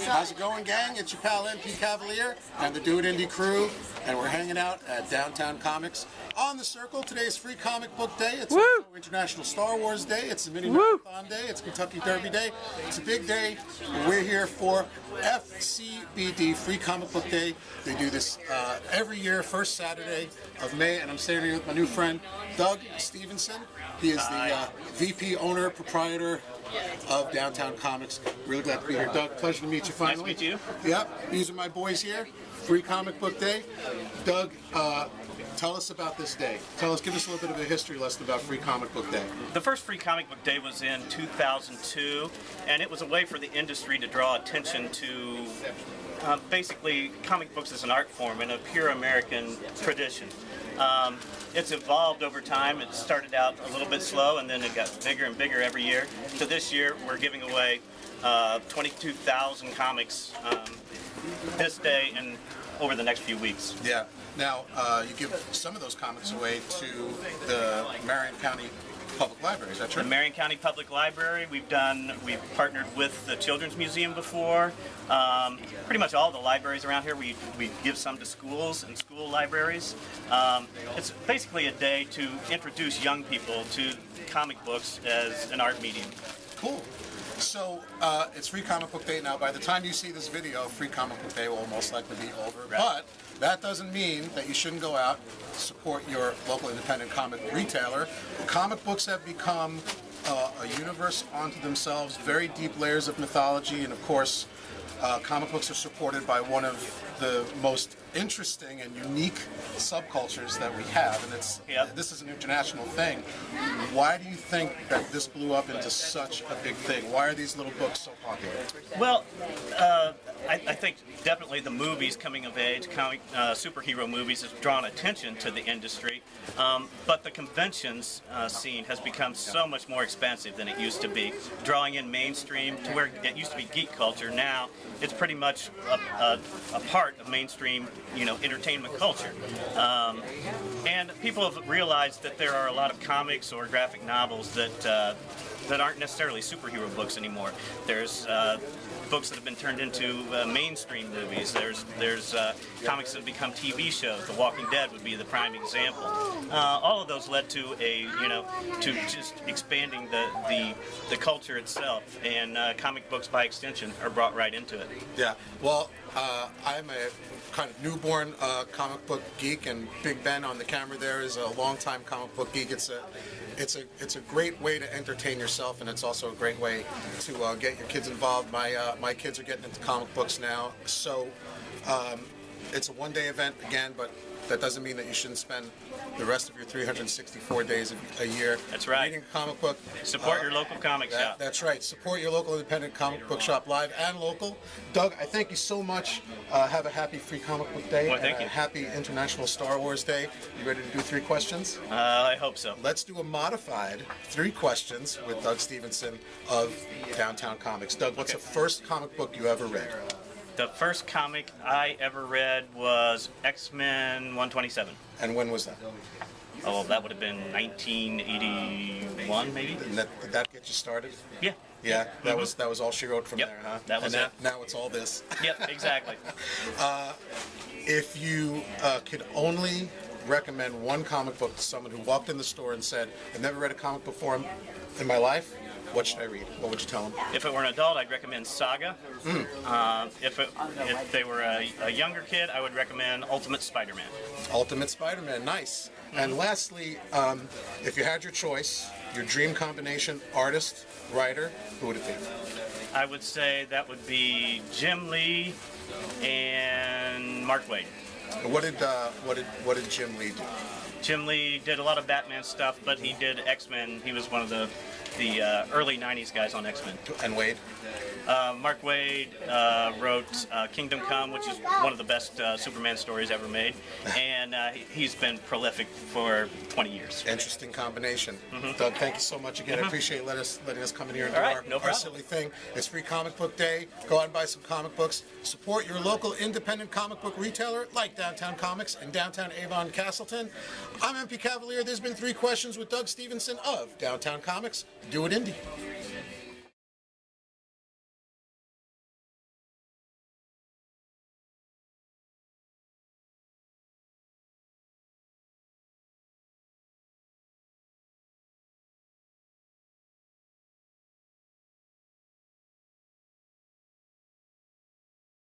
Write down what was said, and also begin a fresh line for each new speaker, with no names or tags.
How's it going, gang? It's your pal MPCavalier and the DoitIndy crew, and we're hanging out at Downtown Comics on the Circle. Today is Free Comic Book Day. It's also International Star Wars Day. It's a mini marathon day. It's Kentucky Derby Day. It's a big day. We're here for FCBD, Free Comic Book Day. They do this every year, first Saturday of May, and I'm standing here with my new friend, Doug Stephenson. He is the VP, owner, proprietor of Downtown Comics. Really glad to be here. Doug, pleasure to meet you finally.
Nice to meet you.
Yep, these are my boys here. Free Comic Book Day. Doug, tell us about this day. Give us a little bit of a history lesson about Free Comic Book Day.
The first Free Comic Book Day was in 2002, and it was a way for the industry to draw attention to basically comic books as an art form and a pure American tradition. It's evolved over time. It started out a little bit slow, and then it got bigger and bigger every year. So this year, we're giving away 22,000 comics this day and over the next few weeks.
Yeah. Now, you give some of those comics away to the Marion County Public Library, is that true?
The Marion County Public Library. We've partnered with the Children's Museum before. Pretty much all the libraries around here. We give some to schools and school libraries. It's basically a day to introduce young people to comic books as an art medium.
Cool. So, it's Free Comic Book Day now. By the time you see this video, Free Comic Book Day will most likely be over. Right. But that doesn't mean that you shouldn't go out, support your local independent comic retailer. Comic books have become a universe unto themselves, very deep layers of mythology, and of course, comic books are supported by one of the most interesting and unique subcultures that we have, and this is an international thing. Why do you think that this blew up into such a big thing? Why are these little books so popular?
Well, I think definitely the movies coming of age, superhero movies, has drawn attention to the industry, but the conventions scene has become so much more expensive than it used to be, drawing in mainstream to where it used to be geek culture. Now it's pretty much a part of mainstream, entertainment culture. And people have realized that there are a lot of comics or graphic novels that aren't necessarily superhero books anymore. There's books that have been turned into mainstream movies. There's comics that have become TV shows. The Walking Dead would be the prime example. All of those led to to just expanding the culture itself, and comic books by extension are brought right into it.
Yeah. Well, I'm a kind of newborn comic book geek, and Big Ben on the camera there is a longtime comic book geek. It's a great way to entertain yourself, and it's also a great way to get your kids involved. My kids are getting into comic books now, so it's a one-day event again, but that doesn't mean that you shouldn't spend the rest of your 364 days a year
That's right.
reading a comic book.
Support your local comic shop.
That's right. Support your local independent comic book shop, live and local. Doug, I thank you so much. Have a happy Free Comic Book Day.
Well, thank you.
Happy International Star Wars Day. You ready to do 3 questions?
I hope so.
Let's do a modified 3 questions with Doug Stephenson of Downtown Comics. Doug, what's the first comic book you ever read?
The first comic I ever read was X-Men 127.
And when was that?
Oh, that would have been 1981, maybe.
And did that get you started?
Yeah.
Yeah, that was all she wrote from
Yep,
there, huh?
that was
and
it.
Now it's all this.
Yep, exactly.
If you could only recommend one comic book to someone who walked in the store and said, "I've never read a comic book before in my life," what should I read? What would you tell them?
If it were an adult, I'd recommend Saga. If they were a younger kid, I would recommend Ultimate Spider-Man.
Ultimate Spider-Man, nice. And lastly, if you had your choice, your dream combination, artist, writer, who would it be?
I would say that would be Jim Lee and Mark Waid.
What did Jim Lee do?
Jim Lee did a lot of Batman stuff, but he did X-Men. He was one of the early '90s guys on X-Men.
And Waid?
Mark Waid wrote Kingdom Come, which is one of the best Superman stories ever made, and he's been prolific for 20 years.
Interesting combination. Doug, thank you so much again. I appreciate letting us come in here and do
no
our silly thing. It's Free Comic Book Day. Go out and buy some comic books. Support your local independent comic book retailer like Downtown Comics in downtown Avon, Castleton. I'm MPCavalier. There's been 3 Questions with Doug Stephenson of Downtown Comics. Do it indie.